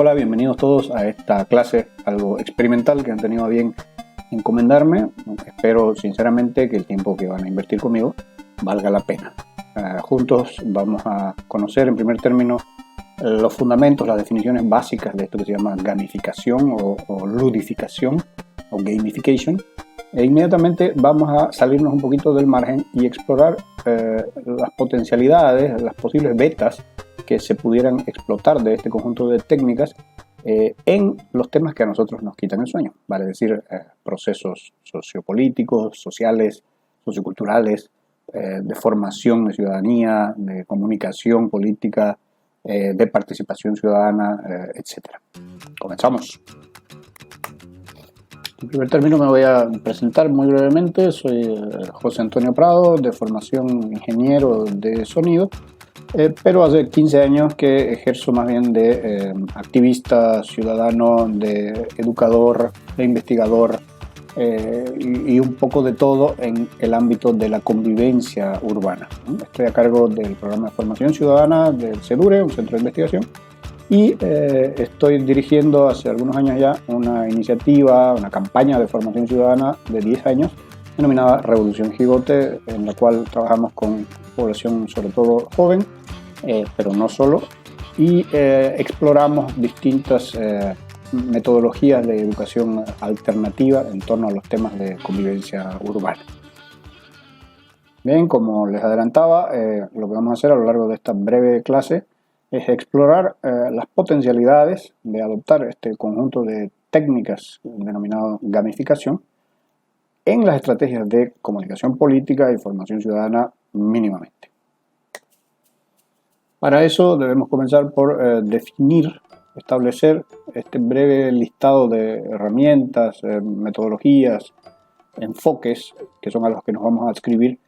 Hola, bienvenidos todos a esta clase algo experimental que han tenido a bien encomendarme. Espero sinceramente que el tiempo que van a invertir conmigo valga la pena. Juntos vamos a conocer en primer término los fundamentos, las definiciones básicas de esto que se llama gamificación o ludificación o gamification. E inmediatamente vamos a salirnos un poquito del margen y explorar las potencialidades, las posibles betas que se pudieran explotar de este conjunto de técnicas en los temas que a nosotros nos quitan el sueño, vale decir, procesos sociopolíticos, sociales, socioculturales, de formación de ciudadanía, de comunicación política, de participación ciudadana, etc. Comenzamos. En primer término me voy a presentar muy brevemente. Soy José Antonio Prado, de formación ingeniero de sonido, pero hace 15 años que ejerzo más bien de activista, ciudadano, de educador, de investigador y un poco de todo en el ámbito de la convivencia urbana. Estoy a cargo del programa de formación ciudadana del CEDURE, un centro de investigación, y estoy dirigiendo hace algunos años ya una iniciativa, una campaña de formación ciudadana de 10 años denominada Revolución Jigote, en la cual trabajamos con población sobre todo joven, pero no solo, y exploramos distintas metodologías de educación alternativa en torno a los temas de convivencia urbana. Bien, como les adelantaba, lo que vamos a hacer a lo largo de esta breve clase es explorar las potencialidades de adoptar este conjunto de técnicas denominado gamificación en las estrategias de comunicación política y formación ciudadana mínimamente. Para eso debemos comenzar por establecer este breve listado de herramientas, metodologías, enfoques que son a los que nos vamos a adscribir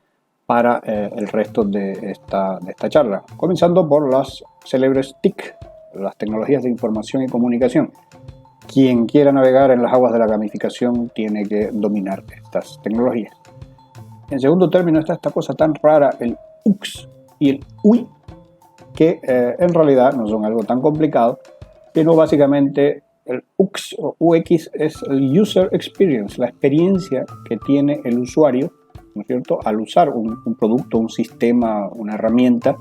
para el resto de esta charla, comenzando por las célebres TIC, las tecnologías de información y comunicación. Quien quiera navegar en las aguas de la gamificación tiene que dominar estas tecnologías. En segundo término está esta cosa tan rara, el UX y el UI, que en realidad no son algo tan complicado, sino básicamente el UX o UX es el User Experience, la experiencia que tiene el usuario, ¿no es cierto?, al usar un producto, un sistema, una herramienta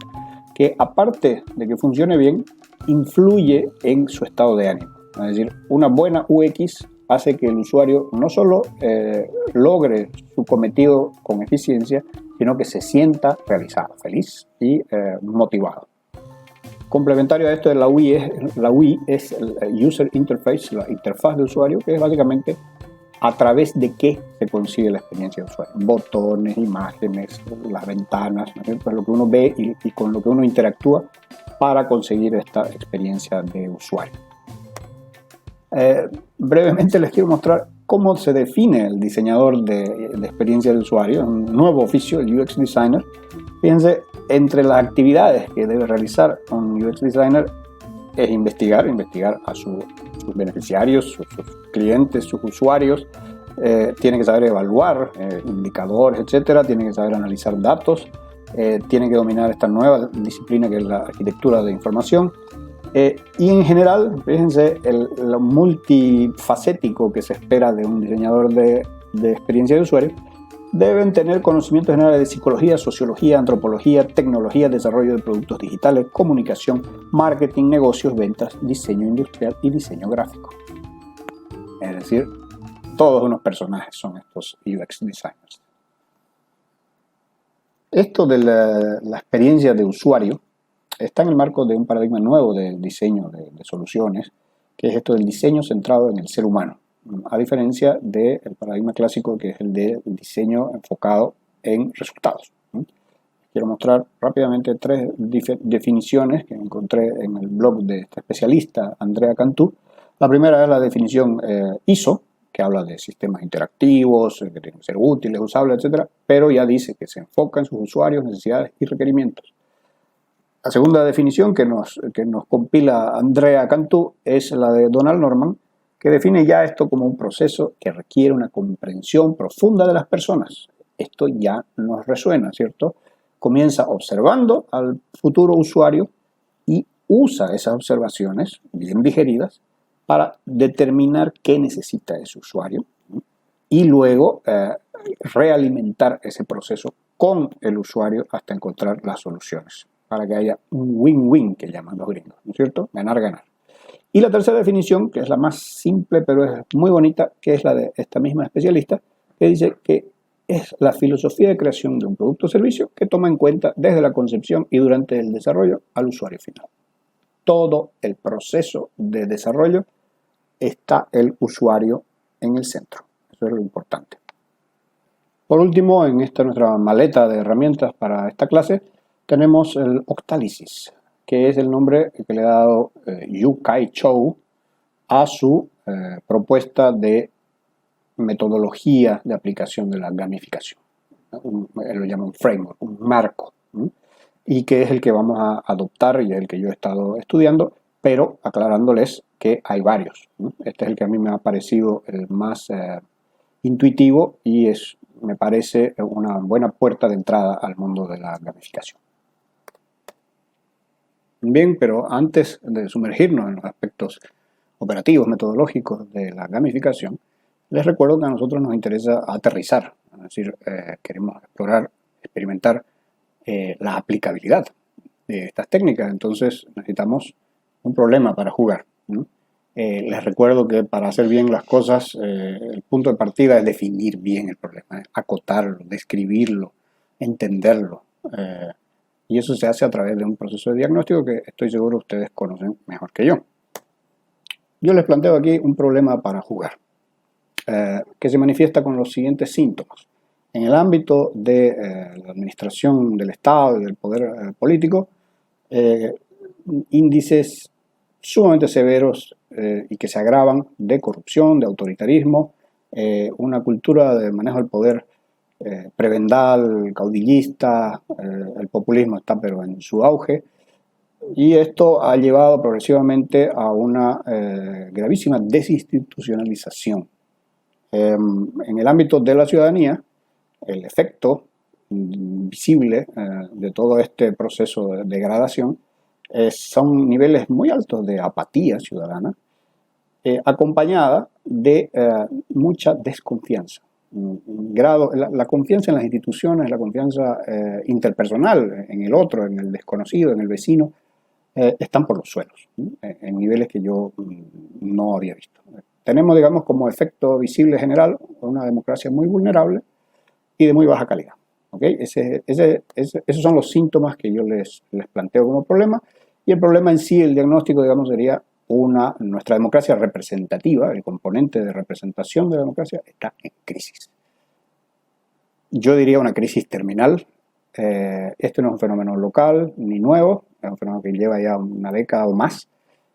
que, aparte de que funcione bien, influye en su estado de ánimo. Es decir, una buena UX hace que el usuario no solo logre su cometido con eficiencia, sino que se sienta realizado, feliz y motivado. Complementario a esto de la UI es el User Interface, la interfaz de usuario, que es básicamente a través de qué se consigue la experiencia de usuario. Botones, imágenes, las ventanas, ¿no? Pues lo que uno ve y con lo que uno interactúa para conseguir esta experiencia de usuario. Brevemente les quiero mostrar cómo se define el diseñador de experiencia de usuario, un nuevo oficio, el UX Designer. Fíjense, entre las actividades que debe realizar un UX Designer es investigar a sus beneficiarios, sus clientes, sus usuarios. Tiene que saber evaluar indicadores, etcétera. Tiene que saber analizar datos. Tiene que dominar esta nueva disciplina que es la arquitectura de información. Y en general, fíjense, lo multifacético que se espera de un diseñador de experiencia de usuario. Deben tener conocimientos generales de psicología, sociología, antropología, tecnología, desarrollo de productos digitales, comunicación, marketing, negocios, ventas, diseño industrial y diseño gráfico. Es decir, todos unos personajes son estos UX designers. Esto de la experiencia de usuario está en el marco de un paradigma nuevo del diseño de soluciones, que es esto del diseño centrado en el ser humano, a diferencia del paradigma clásico, que es el del diseño enfocado en resultados. Quiero mostrar rápidamente tres definiciones que encontré en el blog de esta especialista, Andrea Cantú. La primera es la definición ISO, que habla de sistemas interactivos, que tienen que ser útiles, usables, etc., pero ya dice que se enfoca en sus usuarios, necesidades y requerimientos. La segunda definición que nos compila Andrea Cantú es la de Donald Norman, que define ya esto como un proceso que requiere una comprensión profunda de las personas. Esto ya nos resuena, ¿cierto? Comienza observando al futuro usuario y usa esas observaciones bien digeridas para determinar qué necesita ese usuario y luego realimentar ese proceso con el usuario hasta encontrar las soluciones, para que haya un win-win, que llaman los gringos, ¿no es cierto? Ganar, ganar. Y la tercera definición, que es la más simple pero es muy bonita, que es la de esta misma especialista, que dice que es la filosofía de creación de un producto o servicio que toma en cuenta desde la concepción y durante el desarrollo al usuario final. Todo el proceso de desarrollo está el usuario en el centro. Eso es lo importante. Por último, en esta nuestra maleta de herramientas para esta clase, tenemos el Octalysis, que es el nombre que le ha dado Yu-Kai Chou a su propuesta de metodología de aplicación de la gamificación. Él lo llama un framework, un marco, y que es el que vamos a adoptar y es el que yo he estado estudiando, pero aclarándoles que hay varios. Este es el que a mí me ha parecido el más intuitivo y me parece una buena puerta de entrada al mundo de la gamificación. Bien, pero antes de sumergirnos en los aspectos operativos, metodológicos de la gamificación, les recuerdo que a nosotros nos interesa aterrizar, es decir, queremos explorar, experimentar la aplicabilidad de estas técnicas. Entonces necesitamos un problema para jugar. Les recuerdo que para hacer bien las cosas, el punto de partida es definir bien el problema, acotarlo, describirlo, entenderlo. Y eso se hace a través de un proceso de diagnóstico que estoy seguro ustedes conocen mejor que yo. Yo les planteo aquí un problema para jugar, que se manifiesta con los siguientes síntomas. En el ámbito de la administración del Estado y del poder político, índices sumamente severos y que se agravan de corrupción, de autoritarismo, una cultura de manejo del poder prebendal, caudillista, el populismo está pero en su auge, y esto ha llevado progresivamente a una gravísima desinstitucionalización. En el ámbito de la ciudadanía, el efecto visible de todo este proceso de degradación son niveles muy altos de apatía ciudadana, acompañada de mucha desconfianza. La confianza en las instituciones, la confianza interpersonal en el otro, en el desconocido, en el vecino, están por los suelos, en niveles que yo no había visto. Tenemos, digamos, como efecto visible general una democracia muy vulnerable y de muy baja calidad. ¿Okay? Esos son los síntomas que yo les planteo como problema, y el problema en sí, el diagnóstico, digamos, sería nuestra democracia representativa, el componente de representación de la democracia está en crisis. Yo diría una crisis terminal. Este no es un fenómeno local ni nuevo, es un fenómeno que lleva ya una década o más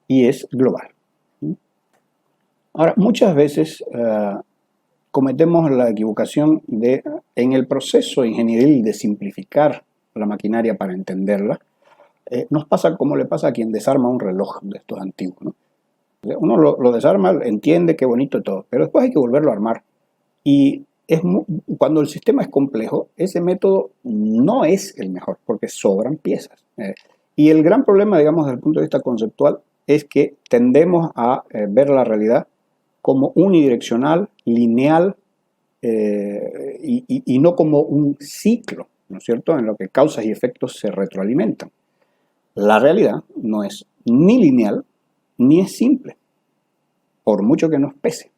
y es global. Ahora, muchas veces cometemos la equivocación en el proceso ingenieril de simplificar la maquinaria para entenderla, nos pasa como le pasa a quien desarma un reloj de estos antiguos, ¿no? Uno lo desarma, entiende qué bonito todo, pero después hay que volverlo a armar. Y cuando el sistema es complejo, ese método no es el mejor, porque sobran piezas. Y el gran problema, digamos, desde el punto de vista conceptual, es que tendemos a ver la realidad como unidireccional, lineal, y no como un ciclo, ¿no es cierto?, en lo que causas y efectos se retroalimentan. La realidad no es ni lineal ni es simple, por mucho que nos pese.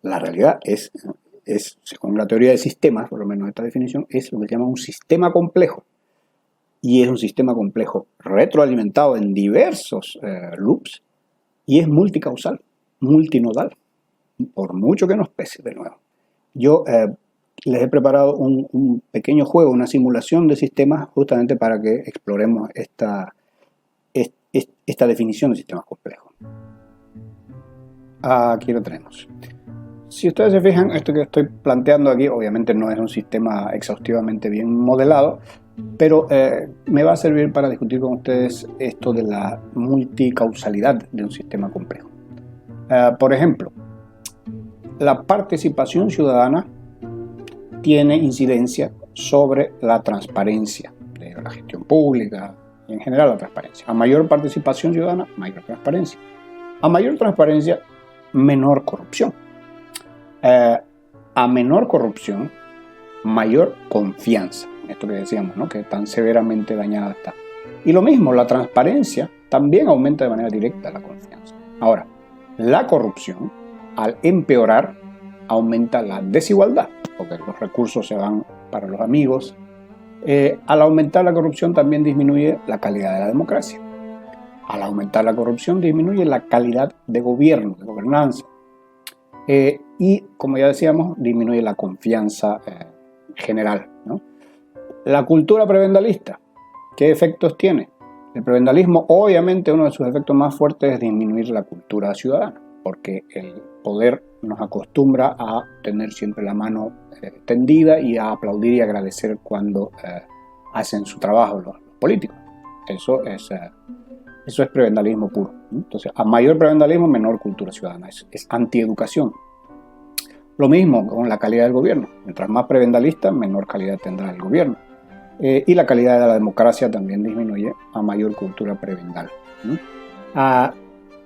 La realidad es, según la teoría de sistemas, por lo menos esta definición, es lo que se llama un sistema complejo. Y es un sistema complejo retroalimentado en diversos loops y es multicausal, multinodal, por mucho que nos pese de nuevo. Yo les he preparado un pequeño juego, una simulación de sistemas, justamente para que exploremos esta definición de sistemas complejos. Aquí lo tenemos. Si ustedes se fijan, esto que estoy planteando aquí obviamente no es un sistema exhaustivamente bien modelado, pero me va a servir para discutir con ustedes esto de la multicausalidad de un sistema complejo. Por ejemplo, la participación ciudadana tiene incidencia sobre la transparencia de la gestión pública, en general la transparencia. A mayor participación ciudadana, mayor transparencia. A mayor transparencia, menor corrupción. A menor corrupción, mayor confianza. Esto que decíamos, ¿no? Que tan severamente dañada está. Y lo mismo, la transparencia también aumenta de manera directa la confianza. Ahora, la corrupción, al empeorar, aumenta la desigualdad, porque los recursos se van para los amigos. Al aumentar la corrupción también disminuye la calidad de la democracia. Al aumentar la corrupción disminuye la calidad de gobierno, de gobernanza. Y, como ya decíamos, disminuye la confianza general, ¿no? La cultura prebendalista, ¿qué efectos tiene? El prebendalismo, obviamente, uno de sus efectos más fuertes es disminuir la cultura ciudadana, porque el poder nos acostumbra a tener siempre la mano tendida y a aplaudir y agradecer cuando hacen su trabajo los políticos. Eso es prebendalismo puro. Entonces, a mayor prebendalismo, menor cultura ciudadana. Es antieducación. Lo mismo con la calidad del gobierno. Mientras más prebendalista, menor calidad tendrá el gobierno. Y la calidad de la democracia también disminuye a mayor cultura prebendal.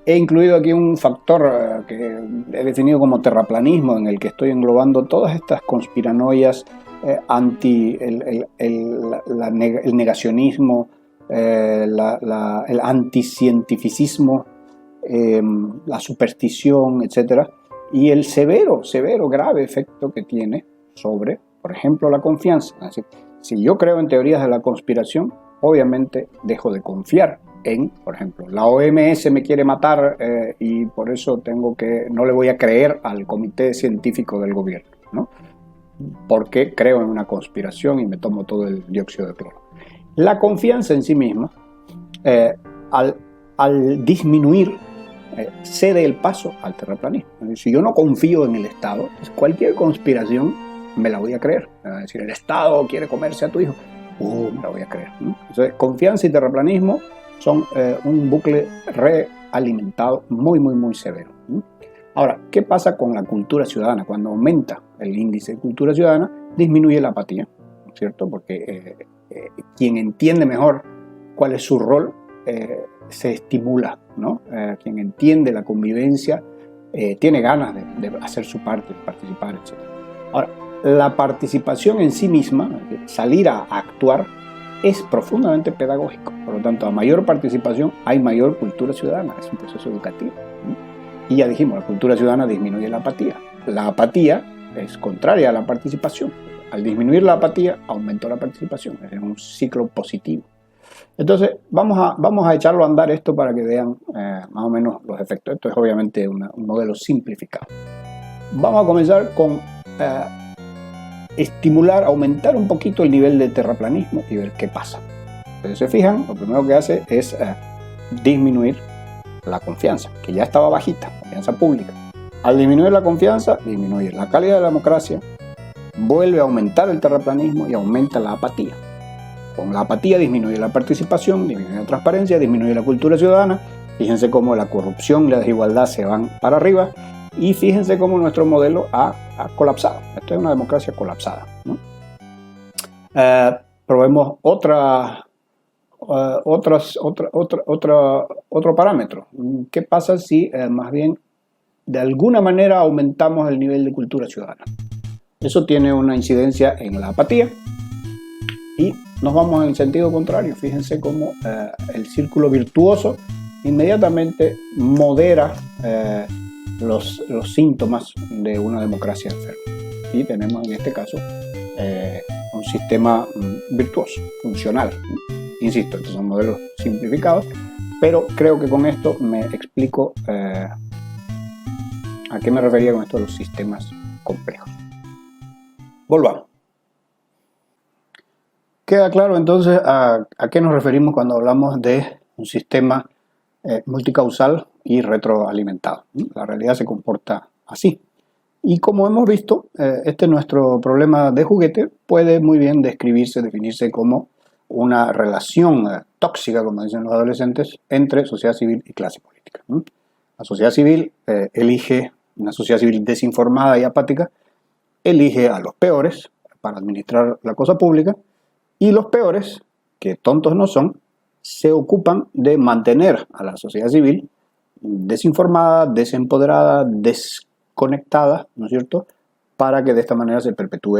He incluido aquí un factor que he definido como terraplanismo, en el que estoy englobando todas estas conspiranoias anti el negacionismo, el anticientificismo, la superstición, etc. Y el severo, grave efecto que tiene sobre, por ejemplo, la confianza. Es decir, si yo creo en teorías de la conspiración, obviamente dejo de confiar en, por ejemplo, la OMS me quiere matar y por eso no le voy a creer al comité científico del gobierno, ¿no? Porque creo en una conspiración y me tomo todo el dióxido de cloro. La confianza en sí misma, al disminuir, cede el paso al terraplanismo. Si yo no confío en el Estado, pues cualquier conspiración me la voy a creer. Es decir, el Estado quiere comerse a tu hijo, me la voy a creer, ¿no? Entonces, confianza y terraplanismo son un bucle realimentado muy, muy, muy severo, ¿no? Ahora, ¿qué pasa con la cultura ciudadana? Cuando aumenta el índice de cultura ciudadana, disminuye la apatía, ¿no es cierto? Porque quien entiende mejor cuál es su rol, se estimula, ¿no? Quien entiende la convivencia tiene ganas de hacer su parte, de participar, etc. Ahora, la participación en sí misma, salir a actuar, es profundamente pedagógico. Por lo tanto, a mayor participación hay mayor cultura ciudadana. Es un proceso educativo, ¿no? Y ya dijimos, la cultura ciudadana disminuye la apatía. La apatía es contraria a la participación. Al disminuir la apatía, aumenta la participación. Es un ciclo positivo. Entonces, vamos a echarlo a andar esto para que vean más o menos los efectos. Esto es obviamente un modelo simplificado. Vamos a comenzar con estimular, aumentar un poquito el nivel de terraplanismo y ver qué pasa. Entonces, se fijan, lo primero que hace es disminuir la confianza, que ya estaba bajita, confianza pública. Al disminuir la confianza, disminuye la calidad de la democracia, vuelve a aumentar el terraplanismo y aumenta la apatía. Con la apatía disminuye la participación, disminuye la transparencia, disminuye la cultura ciudadana. Fíjense cómo la corrupción y la desigualdad se van para arriba y fíjense cómo nuestro modelo ha colapsado. Esto es una democracia colapsada, ¿no? Probemos otro parámetro. ¿Qué pasa si más bien de alguna manera aumentamos el nivel de cultura ciudadana? Eso tiene una incidencia en la apatía y nos vamos en el sentido contrario. Fíjense cómo el círculo virtuoso inmediatamente modera los síntomas de una democracia enferma. Y tenemos en este caso un sistema virtuoso, funcional. Insisto, estos son modelos simplificados, pero creo que con esto me explico a qué me refería con esto de los sistemas complejos. Volvamos. Queda claro entonces a qué nos referimos cuando hablamos de un sistema multicausal y retroalimentado. La realidad se comporta así. Y como hemos visto, nuestro problema de juguete puede muy bien definirse como una relación tóxica, como dicen los adolescentes, entre sociedad civil y clase política. La sociedad civil una sociedad civil desinformada y apática, elige a los peores para administrar la cosa pública, y los peores, que tontos no son, se ocupan de mantener a la sociedad civil desinformada, desempoderada, desconectada, ¿no es cierto?, para que de esta manera se perpetúe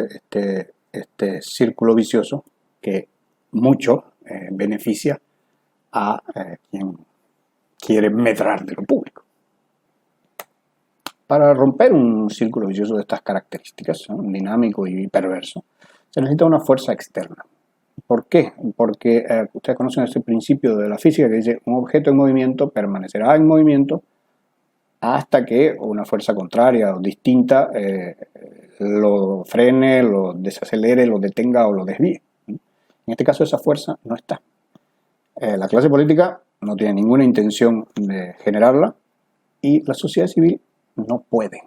este círculo vicioso que mucho beneficia a quien quiere medrar de lo público. Para romper un círculo vicioso de estas características, ¿no?, dinámico y perverso, se necesita una fuerza externa. ¿Por qué? Porque ustedes conocen ese principio de la física que dice un objeto en movimiento permanecerá en movimiento hasta que una fuerza contraria o distinta lo frene, lo desacelere, lo detenga o lo desvíe. En este caso esa fuerza no está. La clase política no tiene ninguna intención de generarla y la sociedad civil no puede.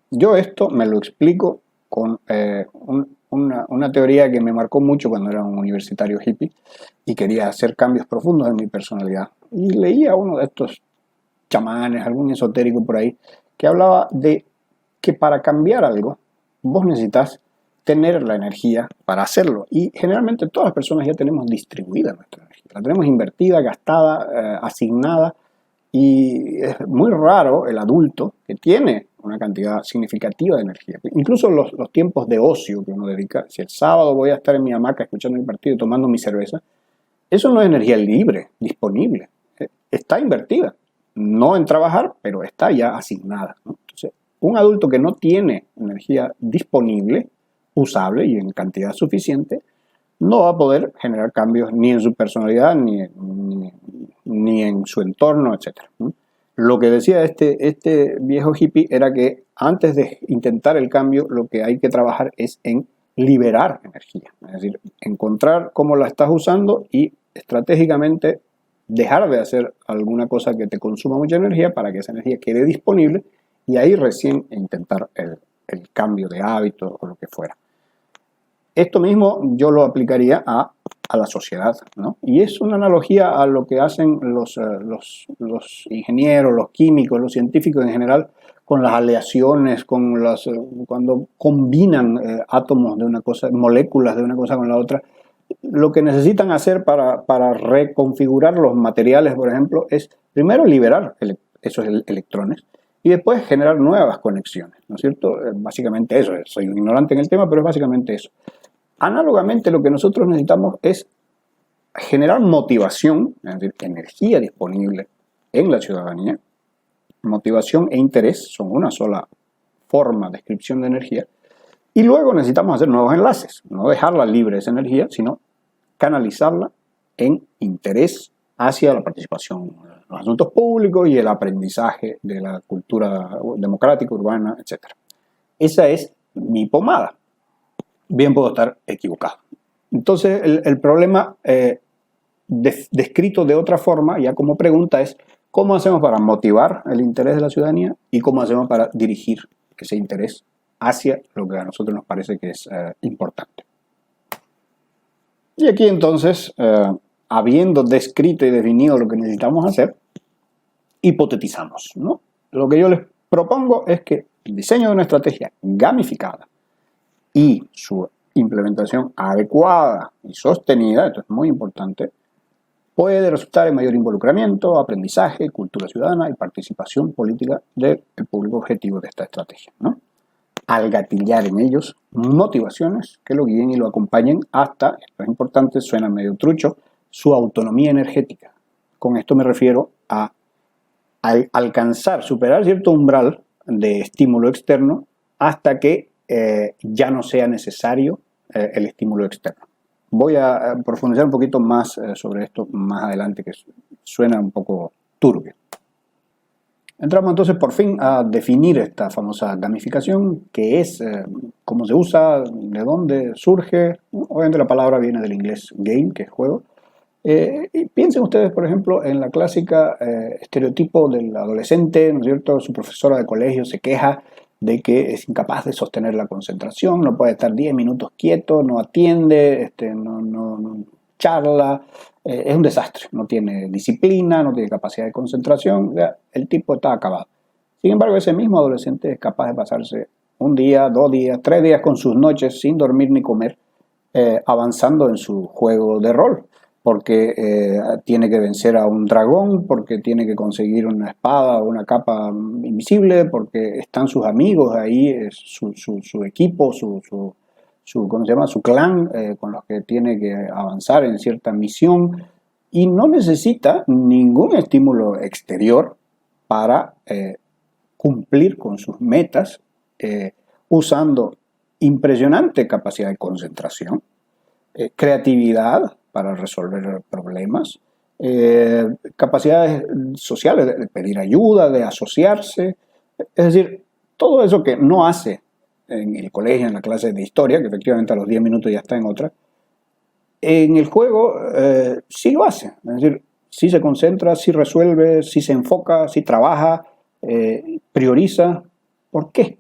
Yo esto me lo explico con una teoría que me marcó mucho cuando era un universitario hippie y quería hacer cambios profundos en mi personalidad. Y leía uno de estos chamanes, algún esotérico por ahí, que hablaba de que para cambiar algo vos necesitas tener la energía para hacerlo. Y generalmente todas las personas ya tenemos distribuida nuestra energía. La tenemos invertida, gastada, asignada. Y es muy raro el adulto que tiene una cantidad significativa de energía. Incluso los tiempos de ocio que uno dedica, si el sábado voy a estar en mi hamaca escuchando mi partido y tomando mi cerveza, eso no es energía libre, disponible. Está invertida. No en trabajar, pero está ya asignada, ¿no? Entonces, un adulto que no tiene energía disponible, usable y en cantidad suficiente, no va a poder generar cambios ni en su personalidad, ni en su entorno, etc. Lo que decía este viejo hippie era que antes de intentar el cambio, lo que hay que trabajar es en liberar energía. Es decir, encontrar cómo la estás usando y estratégicamente dejar de hacer alguna cosa que te consuma mucha energía para que esa energía quede disponible y ahí recién intentar el cambio de hábito o lo que fuera. Esto mismo yo lo aplicaría a la sociedad, ¿no? Y es una analogía a lo que hacen los ingenieros, los químicos, los científicos en general con las aleaciones, cuando combinan átomos de una cosa, moléculas de una cosa con la otra. Lo que necesitan hacer para reconfigurar los materiales, por ejemplo, es primero liberar esos electrones y después generar nuevas conexiones, ¿no es cierto? Básicamente eso, soy un ignorante en el tema, pero es básicamente eso. Análogamente, lo que nosotros necesitamos es generar motivación, es decir, energía disponible en la ciudadanía. Motivación e interés son una sola forma de descripción de energía. Y luego necesitamos hacer nuevos enlaces, no dejarla libre esa energía, sino canalizarla en interés hacia la participación en los asuntos públicos y el aprendizaje de la cultura democrática, urbana, etc. Esa es mi pomada. Bien puedo estar equivocado. Entonces, el problema descrito de otra forma, ya como pregunta, es ¿cómo hacemos para motivar el interés de la ciudadanía y cómo hacemos para dirigir ese interés hacia lo que a nosotros nos parece que es importante? Y aquí entonces, habiendo descrito y definido lo que necesitamos hacer, hipotetizamos, ¿no? Lo que yo les propongo es que el diseño de una estrategia gamificada y su implementación adecuada y sostenida, esto es muy importante, puede resultar en mayor involucramiento, aprendizaje, cultura ciudadana y participación política del público objetivo de esta estrategia, ¿no? Al gatillar en ellos motivaciones que lo guíen y lo acompañen hasta, esto es importante, suena medio trucho, su autonomía energética. Con esto me refiero a alcanzar, superar cierto umbral de estímulo externo hasta que ya no sea necesario el estímulo externo. Voy a profundizar un poquito más sobre esto más adelante, que suena un poco turbio. Entramos entonces por fin a definir esta famosa gamificación, qué es, cómo se usa, de dónde surge. Obviamente la palabra viene del inglés game, que es juego. Y piensen ustedes, por ejemplo, en la clásica estereotipo del adolescente, ¿no es cierto? Su profesora de colegio se queja de que es incapaz de sostener la concentración, no puede estar 10 minutos quieto, no atiende, no charla, es un desastre, no tiene disciplina, no tiene capacidad de concentración, el tipo está acabado. Sin embargo, ese mismo adolescente es capaz de pasarse un día, 2 días, 3 días con sus noches sin dormir ni comer, avanzando en su juego de rol. porque tiene que vencer a un dragón, porque tiene que conseguir una espada o una capa invisible, porque están sus amigos ahí, su equipo, ¿cómo se llama? Su clan con los que tiene que avanzar en cierta misión, y no necesita ningún estímulo exterior para cumplir con sus metas, usando impresionante capacidad de concentración, creatividad para resolver problemas, capacidades sociales de pedir ayuda, de asociarse, es decir, todo eso que no hace en el colegio, en la clase de historia, que efectivamente a los 10 minutos ya está en otra, en el juego sí lo hace, es decir, sí se concentra, sí resuelve, sí se enfoca, sí trabaja, prioriza. ¿Por qué?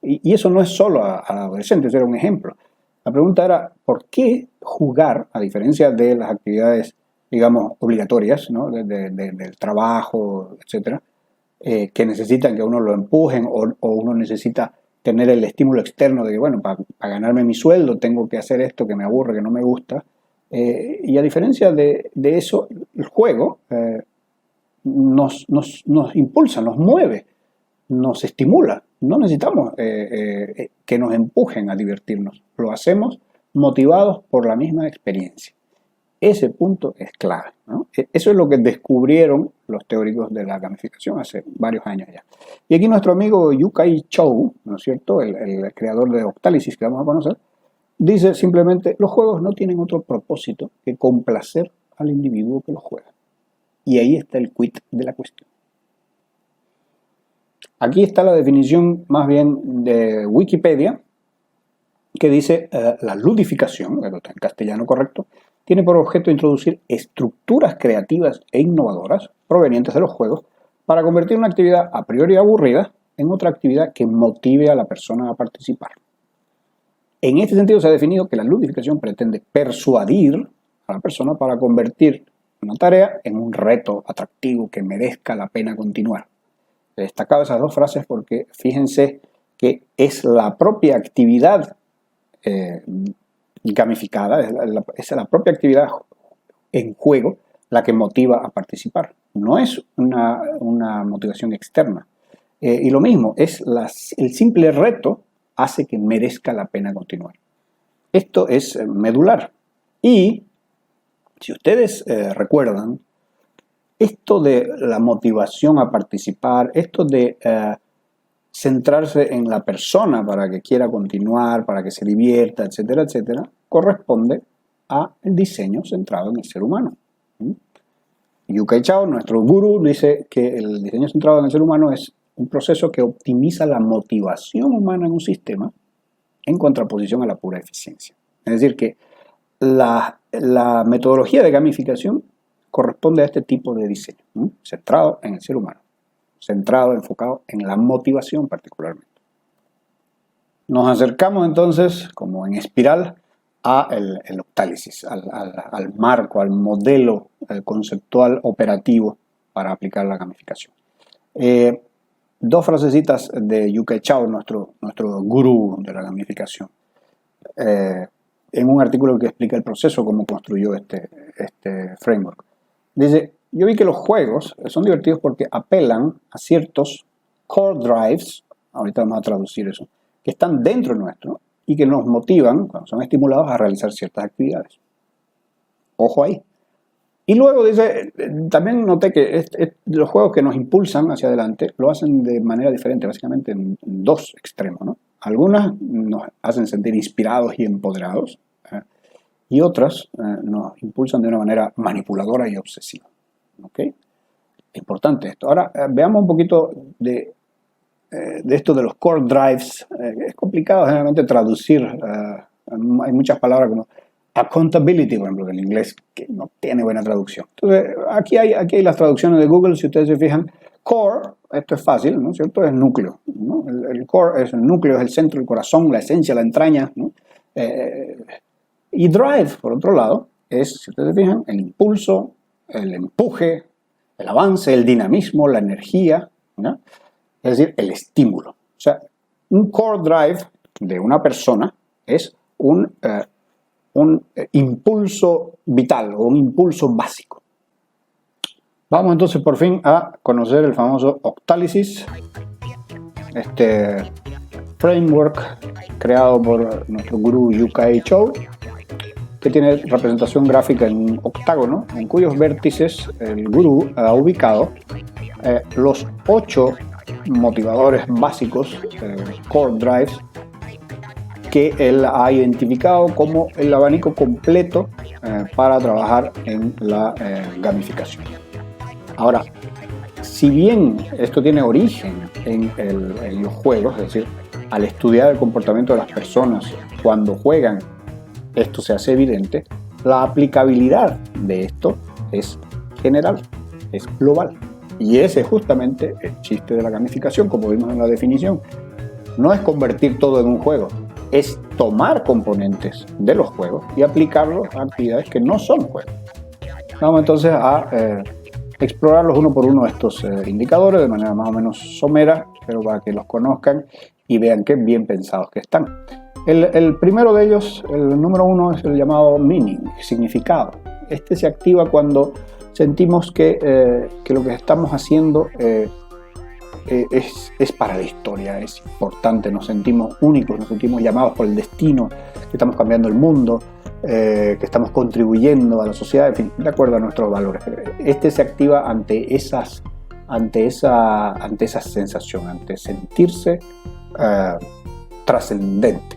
Y eso no es solo a adolescentes, era un ejemplo. La pregunta era, ¿por qué jugar, a diferencia de las actividades, digamos, obligatorias, ¿no? del trabajo, etcétera, que necesitan que uno lo empujen o uno necesita tener el estímulo externo de que, bueno, para ganarme mi sueldo tengo que hacer esto que me aburre, que no me gusta? Y a diferencia de eso, el juego nos impulsa, nos mueve, nos estimula. No necesitamos que nos empujen a divertirnos. Lo hacemos motivados por la misma experiencia. Ese punto es clave, ¿no? Eso es lo que descubrieron los teóricos de la gamificación hace varios años ya. Y aquí nuestro amigo Yukai Chou, ¿no es cierto?, el creador de Octalysis, que vamos a conocer, dice simplemente: los juegos no tienen otro propósito que complacer al individuo que los juega. Y ahí está el quid de la cuestión. Aquí está la definición más bien de Wikipedia, que dice la ludificación, en castellano correcto, tiene por objeto introducir estructuras creativas e innovadoras provenientes de los juegos para convertir una actividad a priori aburrida en otra actividad que motive a la persona a participar. En este sentido se ha definido que la ludificación pretende persuadir a la persona para convertir una tarea en un reto atractivo que merezca la pena continuar. He destacado esas dos frases porque fíjense que es la propia actividad gamificada, es la propia actividad en juego la que motiva a participar. No es una motivación externa. Y lo mismo, el simple reto hace que merezca la pena continuar. Esto es medular. Y si ustedes recuerdan, esto de la motivación a participar, esto de centrarse en la persona para que quiera continuar, para que se divierta, etcétera, etcétera, corresponde al diseño centrado en el ser humano. Yukai Chou, nuestro gurú, dice que el diseño centrado en el ser humano es un proceso que optimiza la motivación humana en un sistema en contraposición a la pura eficiencia. Es decir, que la metodología de gamificación corresponde a este tipo de diseño, centrado en el ser humano, centrado, enfocado en la motivación particularmente. Nos acercamos entonces, como en espiral, al Octalysis, al marco, al modelo conceptual operativo para aplicar la gamificación. Dos frasecitas de Yukai Chou, nuestro gurú de la gamificación, en un artículo que explica el proceso, cómo construyó este framework. Dice: yo vi que los juegos son divertidos porque apelan a ciertos core drives, ahorita vamos a traducir eso, que están dentro nuestro y que nos motivan, cuando son estimulados, a realizar ciertas actividades. Ojo ahí. Y luego dice, también noté que los juegos que nos impulsan hacia adelante lo hacen de manera diferente, básicamente en dos extremos, ¿no? Algunas nos hacen sentir inspirados y empoderados, y otras nos impulsan de una manera manipuladora y obsesiva. ¿Ok? Importante esto. Ahora veamos un poquito de esto de los core drives. Es complicado generalmente traducir. Hay muchas palabras como accountability, por ejemplo, del inglés, que no tiene buena traducción. Entonces, aquí hay las traducciones de Google. Si ustedes se fijan, core, esto es fácil, ¿no es cierto? Es núcleo, ¿no? El core es el núcleo, es el centro, el corazón, la esencia, la entraña, ¿no? Y drive, por otro lado, es, si ustedes se fijan, el impulso, el empuje, el avance, el dinamismo, la energía, ¿no? Es decir, el estímulo. O sea, un core drive de una persona es un un impulso vital o un impulso básico. Vamos entonces por fin a conocer el famoso Octalysis, este framework creado por nuestro gurú Yukai Chou, que tiene representación gráfica en un octágono, en cuyos vértices el gurú ha ubicado los 8 motivadores básicos, core drives, que él ha identificado como el abanico completo para trabajar en la gamificación. Ahora, si bien esto tiene origen en los juegos, es decir, al estudiar el comportamiento de las personas cuando juegan, esto se hace evidente, la aplicabilidad de esto es general, es global. Y ese es justamente el chiste de la gamificación, como vimos en la definición. No es convertir todo en un juego, es tomar componentes de los juegos y aplicarlos a actividades que no son juegos. Vamos entonces a explorarlos uno por uno estos indicadores de manera más o menos somera, pero para que los conozcan y vean qué bien pensados que están. El primero de ellos, el número 1, es el llamado meaning, significado. Este se activa cuando sentimos que lo que estamos haciendo es para la historia, es importante, nos sentimos únicos, nos sentimos llamados por el destino, que estamos cambiando el mundo, que estamos contribuyendo a la sociedad, en fin, de acuerdo a nuestros valores. Este se activa ante esa sensación, ante sentirse trascendente.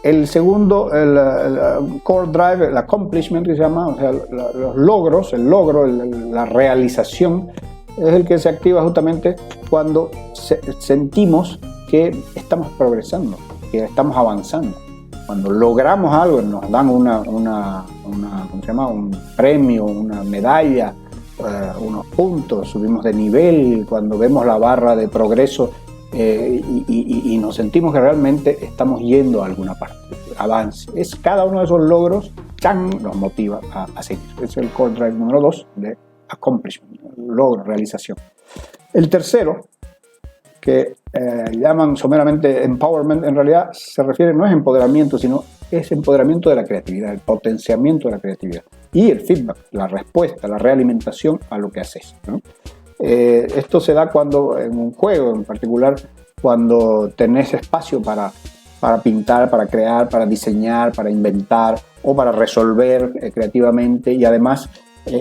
El segundo, el core drive, el accomplishment que se llama, o sea, los logros, el logro, la realización, es el que se activa justamente cuando sentimos que estamos progresando, que estamos avanzando. Cuando logramos algo, nos dan ¿cómo se llama? Un premio, una medalla, unos puntos, subimos de nivel, cuando vemos la barra de progreso y nos sentimos que realmente estamos yendo a alguna parte, avance. Es cada uno de esos logros, nos motiva a seguir. Es el core drive número 2 de accomplishment, logro, realización. El tercero, que llaman someramente empowerment, en realidad se refiere, no es empoderamiento, sino es empoderamiento de la creatividad, el potenciamiento de la creatividad. Y el feedback, la respuesta, la realimentación a lo que haces, ¿no? Esto se da cuando, en un juego en particular, cuando tenés espacio para pintar, para crear, para diseñar, para inventar o para resolver creativamente, y además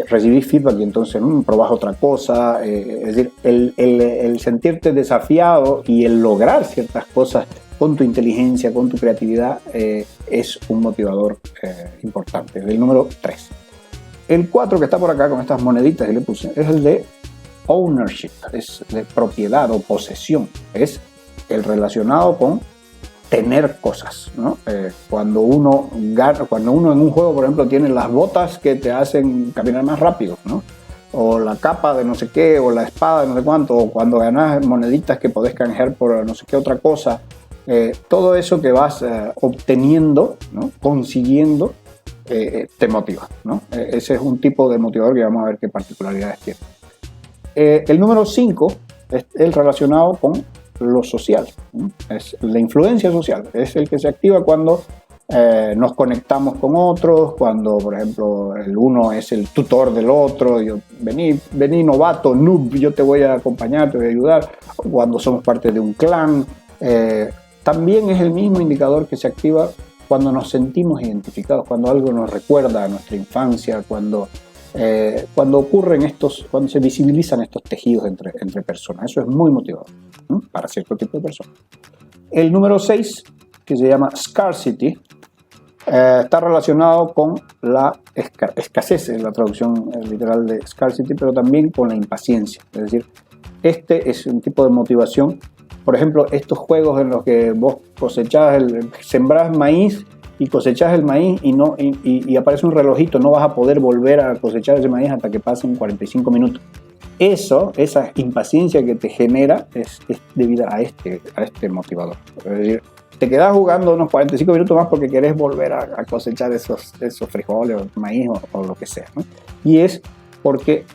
recibir feedback y entonces probás otra cosa. Es decir, el sentirte desafiado y el lograr ciertas cosas con tu inteligencia, con tu creatividad, es un motivador importante. Es el número 3. El 4, que está por acá con estas moneditas que le puse, es el de ownership, es de propiedad o posesión, es el relacionado con tener cosas, ¿no? Cuando uno en un juego, por ejemplo, tiene las botas que te hacen caminar más rápido, ¿no? O la capa de no sé qué, o la espada de no sé cuánto, o cuando ganas moneditas que podés canjear por no sé qué otra cosa, todo eso que vas obteniendo, ¿no? Consiguiendo, te motiva, ¿no? Ese es un tipo de motivador que vamos a ver qué particularidades tiene. El número 5 es el relacionado con lo social, ¿no? Es la influencia social, es el que se activa cuando nos conectamos con otros, cuando, por ejemplo, el uno es el tutor del otro, vení novato, noob, yo te voy a acompañar, te voy a ayudar, cuando somos parte de un clan. También es el mismo indicador que se activa cuando nos sentimos identificados, cuando algo nos recuerda a nuestra infancia, cuando ocurren cuando se visibilizan estos tejidos entre personas. Eso es muy motivador, ¿no? Para cierto tipo de personas. El número 6, que se llama scarcity, está relacionado con la escasez, es la traducción literal de scarcity, pero también con la impaciencia. Es decir, este es un tipo de motivación. Por ejemplo, estos juegos en los que vos sembrás maíz y cosechás el maíz y aparece un relojito, no vas a poder volver a cosechar ese maíz hasta que pasen 45 minutos. Esa impaciencia que te genera es debido a este motivador. Es decir, te quedás jugando unos 45 minutos más porque querés volver a cosechar esos frijoles o maíz o lo que sea, ¿no? Y es porque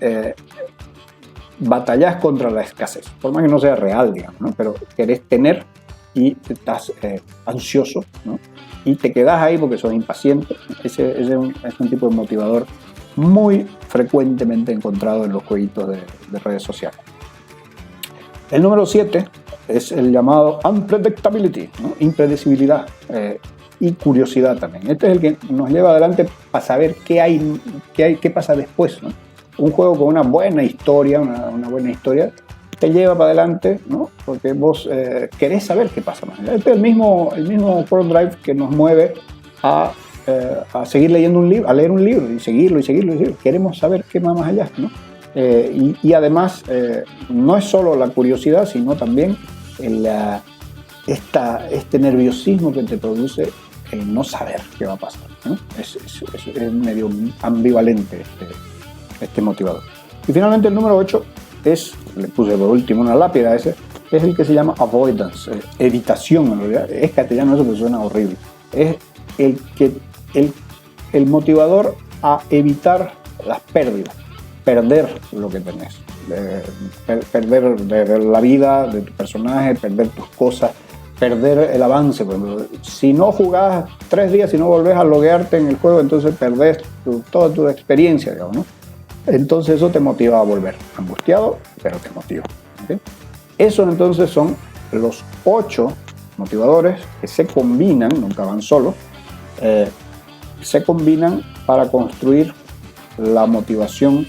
batallás contra la escasez, por más que no sea real, digamos, ¿no? Pero querés tener y estás ansioso, ¿no? y te quedas ahí porque sos impaciente. Ese es un tipo de motivador muy frecuentemente encontrado en los jueguitos de redes sociales. El número 7 es el llamado unpredictability, ¿no? Impredecibilidad y curiosidad también. Este es el que nos lleva adelante para saber qué pasa después, ¿no? Un juego con una buena historia, una buena historia, te lleva para adelante, ¿no? Porque vos querés saber qué pasa más allá. Este es el mismo core drive que nos mueve a seguir leyendo un libro, a leer un libro y seguirlo. Queremos saber qué va más allá, ¿no? Y además no es solo la curiosidad, sino también este nerviosismo que te produce el no saber qué va a pasar, ¿no? Es medio ambivalente este motivador. Y finalmente el número 8 le puse por último una lápida es el que se llama avoidance, evitación en realidad. Es castellano eso, pero suena horrible. Es el motivador a evitar las pérdidas, perder lo que tenés, perder la vida de tu personaje, perder tus cosas, perder el avance. Por ejemplo, si no jugás 3 días, si no volvés a loguearte en el juego, entonces perdés toda tu experiencia, digamos, ¿no? Entonces eso te motiva a volver, angustiado, pero te motiva, ¿okay? Esos entonces son los 8 motivadores que se combinan, nunca van solos, se combinan para construir la motivación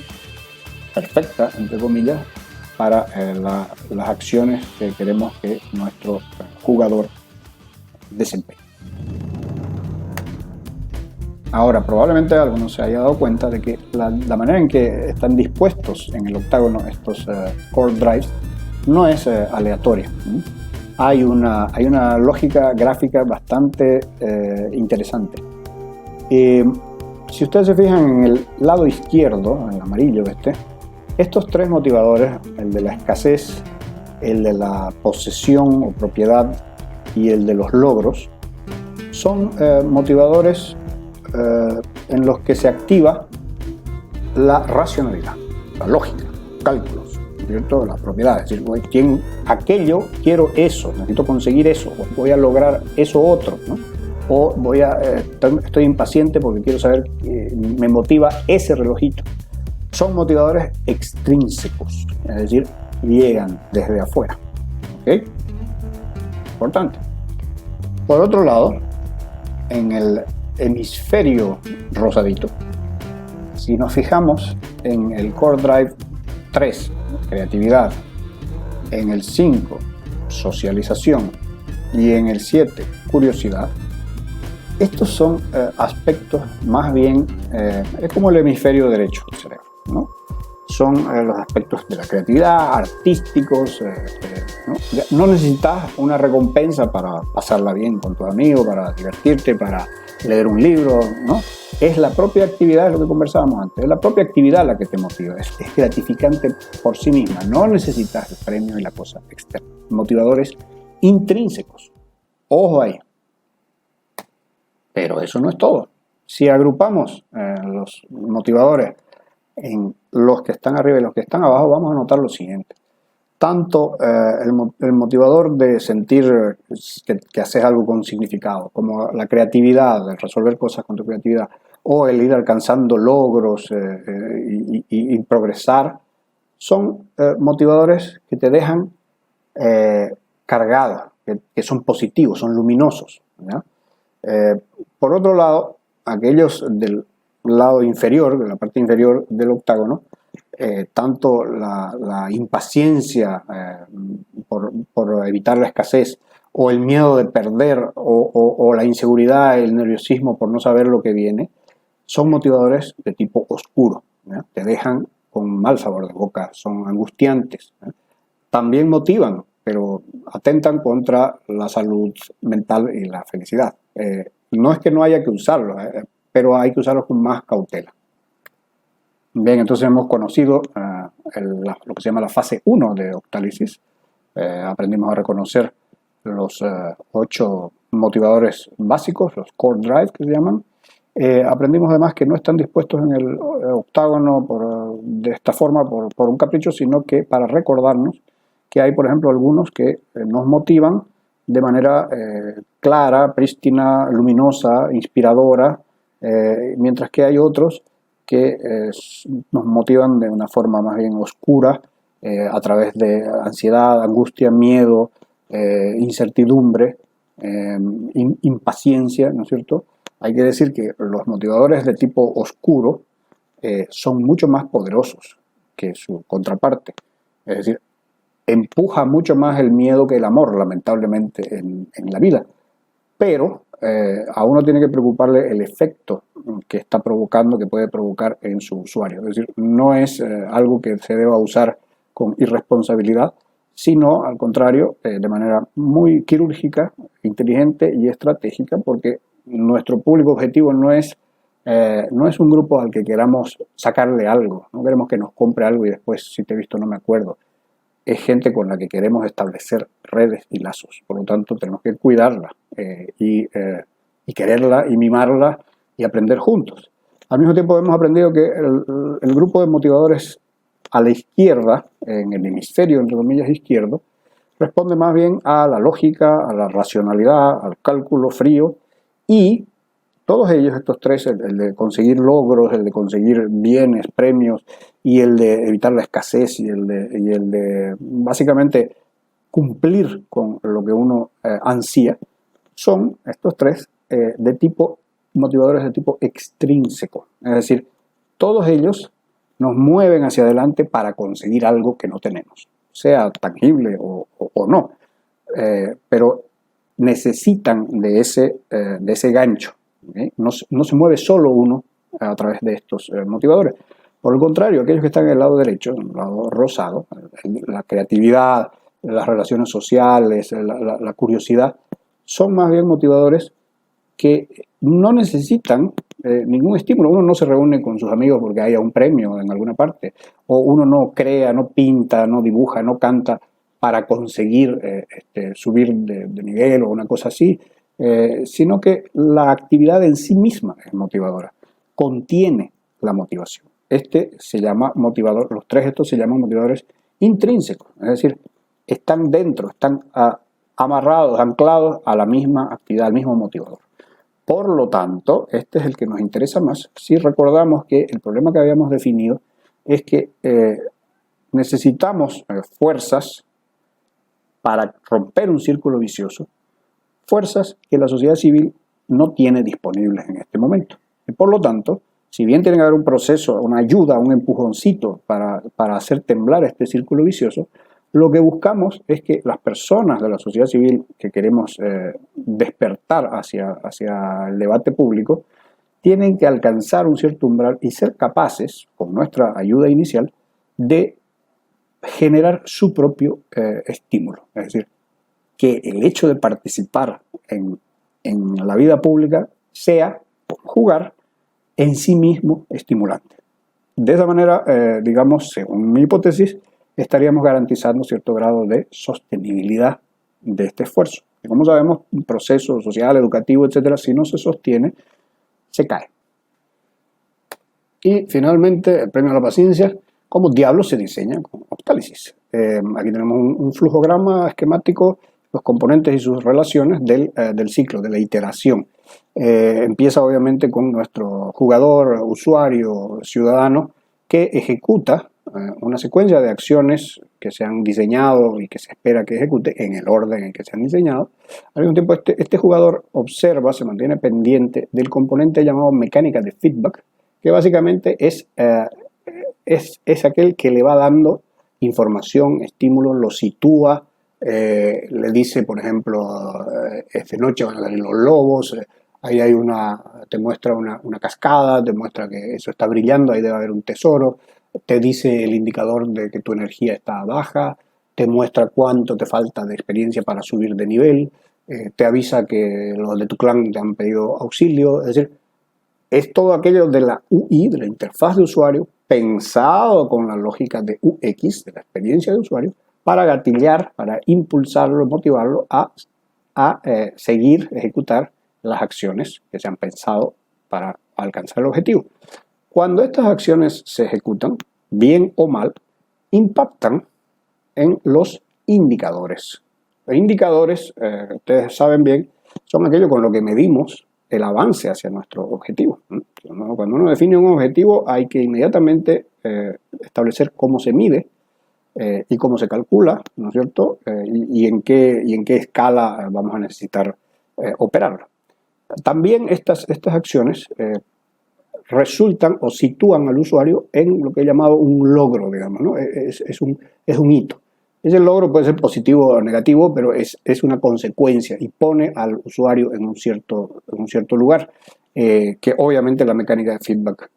perfecta, entre comillas, para las acciones que queremos que nuestro jugador desempeñe. Ahora, probablemente alguno se haya dado cuenta de que la manera en que están dispuestos en el octágono estos core drives no es aleatoria. Hay una lógica gráfica bastante interesante. Si ustedes se fijan en el lado izquierdo, en el amarillo estos 3 motivadores, el de la escasez, el de la posesión o propiedad y el de los logros, son motivadores en los que se activa la racionalidad, la lógica, cálculos, ¿cierto? Las propiedades, es decir, aquello, quiero eso, necesito conseguir eso, o voy a lograr eso otro, ¿no? O estoy impaciente porque quiero saber, me motiva ese relojito. Son motivadores extrínsecos, es decir, llegan desde afuera, ¿ok? Importante. Por otro lado, en el hemisferio rosadito, si nos fijamos en el Core Drive 3, creatividad, en el 5, socialización, y en el 7, curiosidad, estos son aspectos más bien, es como el hemisferio derecho del cerebro, ¿no? Son los aspectos de la creatividad, artísticos, ¿no? No necesitas una recompensa para pasarla bien con tus amigos, para divertirte, para leer un libro, ¿no? Es la propia actividad, es lo que conversábamos antes, es la propia actividad la que te motiva, es gratificante por sí misma, no necesitas el premio y la cosa externa. Motivadores intrínsecos, ojo ahí. Pero eso no es todo. Si agrupamos los motivadores en los que están arriba y los que están abajo, vamos a notar lo siguiente. Tanto el motivador de sentir que haces algo con significado, como la creatividad, el resolver cosas con tu creatividad, o el ir alcanzando logros y progresar, son motivadores que te dejan cargados, que son positivos, son luminosos, ¿ya? Por otro lado, aquellos del lado inferior, de la parte inferior del octágono, tanto la impaciencia por evitar la escasez, o el miedo de perder, o la inseguridad, el nerviosismo por no saber lo que viene, son motivadores de tipo oscuro, ¿ya? Te dejan con mal sabor de boca, son angustiantes, ¿ya? También motivan, pero atentan contra la salud mental y la felicidad. No es que no haya que usarlos, pero hay que usarlos con más cautela. Bien, entonces hemos conocido lo que se llama la fase 1 de Octalysis. Aprendimos a reconocer los 8 motivadores básicos, los core drive que se llaman. Aprendimos además que no están dispuestos en el octágono de esta forma por un capricho, sino que para recordarnos que hay, por ejemplo, algunos que nos motivan de manera clara, prístina, luminosa, inspiradora, mientras que hay otros que nos motivan de una forma más bien oscura, a través de ansiedad, angustia, miedo, incertidumbre, impaciencia, ¿no es cierto? Hay que decir que los motivadores de tipo oscuro son mucho más poderosos que su contraparte. Es decir, empuja mucho más el miedo que el amor, lamentablemente, en la vida. Pero a uno tiene que preocuparle el efecto que está provocando, que puede provocar en su usuario. Es decir, no es algo que se deba usar con irresponsabilidad, sino al contrario, de manera muy quirúrgica, inteligente y estratégica, porque nuestro público objetivo no es un grupo al que queramos sacarle algo, no queremos que nos compre algo y después, si te he visto, no me acuerdo. Es gente con la que queremos establecer redes y lazos. Por lo tanto, tenemos que cuidarla y quererla y mimarla y aprender juntos. Al mismo tiempo, hemos aprendido que el grupo de motivadores a la izquierda, en el hemisferio, entre comillas, izquierdo, responde más bien a la lógica, a la racionalidad, al cálculo frío, y todos ellos, estos tres, el de conseguir logros, el de conseguir bienes, premios, y el de evitar la escasez, y el de básicamente cumplir con lo que uno ansía, son estos tres motivadores de tipo extrínseco. Es decir, todos ellos nos mueven hacia adelante para conseguir algo que no tenemos, sea tangible o no, pero necesitan de ese gancho. ¿Okay? No se mueve solo uno a través de estos motivadores. Por el contrario, aquellos que están en el lado derecho, en el lado rosado, la creatividad, las relaciones sociales, la curiosidad, son más bien motivadores que no necesitan ningún estímulo. Uno no se reúne con sus amigos porque haya un premio en alguna parte, o uno no crea, no pinta, no dibuja, no canta para conseguir subir de nivel o una cosa así, sino que la actividad en sí misma es motivadora, contiene la motivación. Se llama motivador, los tres estos se llaman motivadores intrínsecos, es decir, están dentro, están amarrados, anclados a la misma actividad, al mismo motivador. Por lo tanto, este es el que nos interesa más si recordamos que el problema que habíamos definido es que necesitamos fuerzas para romper un círculo vicioso, fuerzas que la sociedad civil no tiene disponibles en este momento. Y por lo tanto, si bien tiene que haber un proceso, una ayuda, un empujoncito para hacer temblar este círculo vicioso, lo que buscamos es que las personas de la sociedad civil que queremos despertar hacia el debate público tienen que alcanzar un cierto umbral y ser capaces, con nuestra ayuda inicial, de generar su propio estímulo. Es decir, que el hecho de participar en la vida pública sea, jugar, en sí mismo estimulante. De esa manera, digamos, según mi hipótesis, estaríamos garantizando cierto grado de sostenibilidad de este esfuerzo. Y como sabemos, un proceso social, educativo, etcétera, si no se sostiene, se cae. Y finalmente, el premio a la paciencia, ¿cómo diablos se diseña con Optálisis? Aquí tenemos un flujograma esquemático, los componentes y sus relaciones del ciclo, de la iteración. Empieza obviamente con nuestro jugador, usuario, ciudadano, que ejecuta una secuencia de acciones que se han diseñado y que se espera que ejecute en el orden en que se han diseñado. Al mismo tiempo, este jugador observa, se mantiene pendiente del componente llamado mecánica de feedback, que básicamente es aquel que le va dando información, estímulos, lo sitúa, le dice, por ejemplo, esta noche van a salir los lobos, ahí hay te muestra una cascada, te muestra que eso está brillando, ahí debe haber un tesoro, te dice el indicador de que tu energía está baja, te muestra cuánto te falta de experiencia para subir de nivel, te avisa que los de tu clan te han pedido auxilio, es decir, es todo aquello de la UI, de la interfaz de usuario, pensado con la lógica de UX, de la experiencia de usuario, para gatillar, para impulsarlo, motivarlo a seguir, ejecutar las acciones que se han pensado para alcanzar el objetivo. Cuando estas acciones se ejecutan, bien o mal, impactan en los indicadores. indicadores, ustedes saben bien, son aquello con lo que medimos el avance hacia nuestro objetivo. Cuando uno define un objetivo, hay que inmediatamente establecer cómo se mide y cómo se calcula, ¿no es cierto? Y en qué escala vamos a necesitar operarlo. También estas acciones resultan o sitúan al usuario en lo que he llamado un logro, digamos, ¿no? Es un hito. Ese logro puede ser positivo o negativo, pero es una consecuencia y pone al usuario en un cierto lugar, que obviamente la mecánica de feedback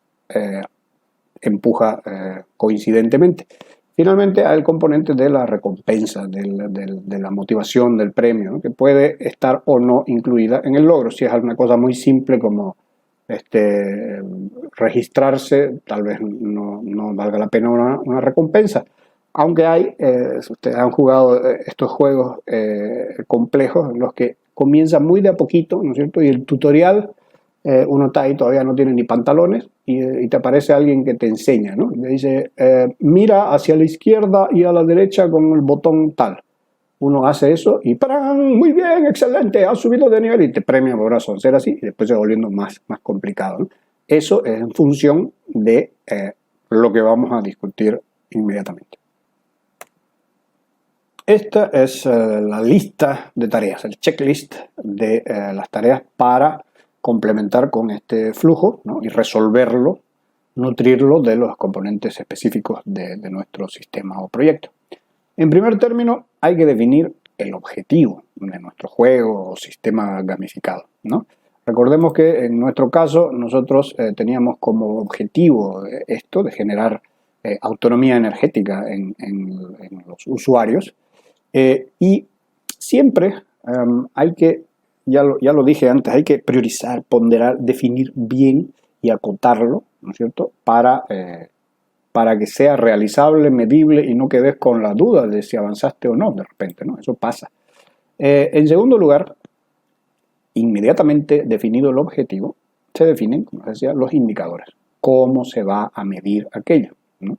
empuja coincidentemente. Finalmente hay el componente de la recompensa, de la motivación, del premio, ¿no? Que puede estar o no incluida en el logro. Si es una cosa muy simple como registrarse, tal vez no valga la pena una recompensa. Aunque hay, si ustedes han jugado estos juegos complejos en los que comienza muy de a poquito, ¿no es cierto? Y el tutorial, uno está ahí, todavía no tiene ni pantalones, y te aparece alguien que te enseña, ¿no? Le dice, mira hacia la izquierda y a la derecha con el botón tal. Uno hace eso y ¡pran! Muy bien, excelente, has subido de nivel y te premia por hacer así, y después se va volviendo más complicado, ¿no? Eso es en función de lo que vamos a discutir inmediatamente. Esta es la lista de tareas, el checklist de las tareas para complementar con este flujo, ¿no? Y resolverlo, nutrirlo de los componentes específicos de nuestro sistema o proyecto. En primer término, hay que definir el objetivo de nuestro juego o sistema gamificado, ¿no? Recordemos que en nuestro caso nosotros teníamos como objetivo esto de generar autonomía energética en los usuarios, y siempre hay que, ya lo dije antes, hay que priorizar, ponderar, definir bien y acotarlo, ¿no es cierto?, para que sea realizable, medible y no quedes con la duda de si avanzaste o no de repente, ¿no? Eso pasa. En segundo lugar, inmediatamente definido el objetivo, se definen, como decía, los indicadores. ¿Cómo se va a medir aquello, ¿no?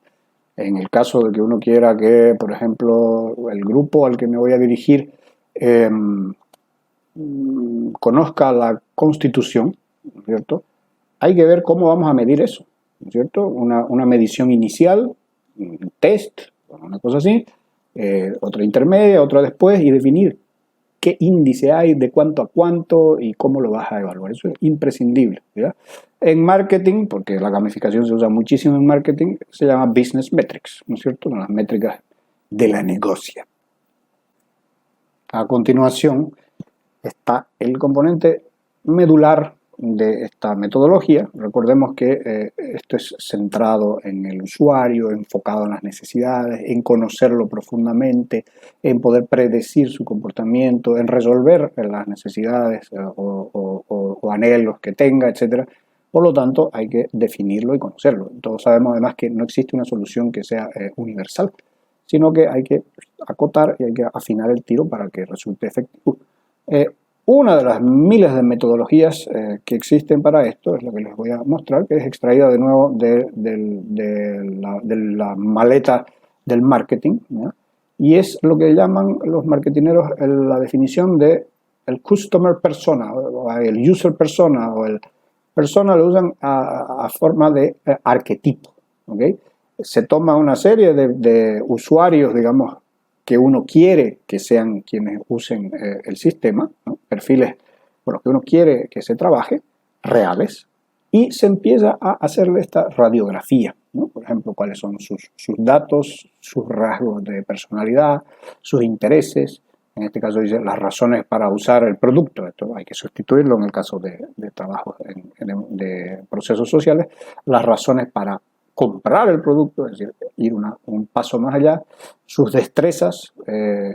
En el caso de que uno quiera que, por ejemplo, el grupo al que me voy a dirigir conozca la Constitución, ¿no es cierto?, hay que ver cómo vamos a medir eso, ¿no es cierto? Una medición inicial, un test, una cosa así, otra intermedia, otra después, y definir qué índice hay, de cuánto a cuánto y cómo lo vas a evaluar. Eso es imprescindible, ¿verdad? En marketing, porque la gamificación se usa muchísimo en marketing, se llama business metrics, ¿no es cierto? Las métricas de la negocia. A continuación está el componente medular de esta metodología. Recordemos que esto es centrado en el usuario, enfocado en las necesidades, en conocerlo profundamente, en poder predecir su comportamiento, en resolver las necesidades o anhelos que tenga, etc. Por lo tanto, hay que definirlo y conocerlo. Todos sabemos además que no existe una solución que sea universal, sino que hay que acotar y hay que afinar el tiro para que resulte efectivo. Una de las miles de metodologías que existen para esto es la que les voy a mostrar, que es extraída de nuevo de la maleta del marketing, ¿no? Y es lo que llaman los marketineros la definición de el customer persona, o el user persona, o el persona lo usan a forma de arquetipo, ¿okay? Se toma una serie de usuarios, digamos, que uno quiere que sean quienes usen el sistema, ¿no? Perfiles por los que uno quiere que se trabaje, reales, y se empieza a hacerle esta radiografía, ¿no? Por ejemplo, cuáles son sus datos, sus rasgos de personalidad, sus intereses, en este caso dice las razones para usar el producto. Esto hay que sustituirlo en el caso de trabajos de procesos sociales, las razones para comprar el producto, es decir, ir un paso más allá, sus destrezas,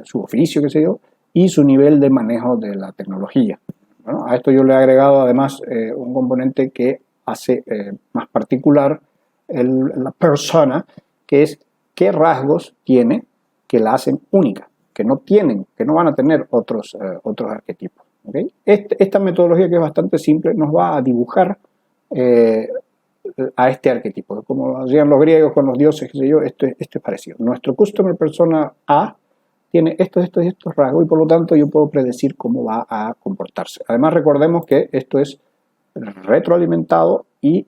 su oficio, qué sé yo, y su nivel de manejo de la tecnología. Bueno, a esto yo le he agregado además un componente que hace más particular la persona, que es qué rasgos tiene que la hacen única, que no van a tener otros arquetipos, ¿okay? Esta metodología, que es bastante simple, nos va a dibujar a este arquetipo. Como hacían los griegos con los dioses, qué sé yo, esto es parecido. Nuestro customer persona A tiene estos y estos rasgos y por lo tanto yo puedo predecir cómo va a comportarse. Además recordemos que esto es retroalimentado y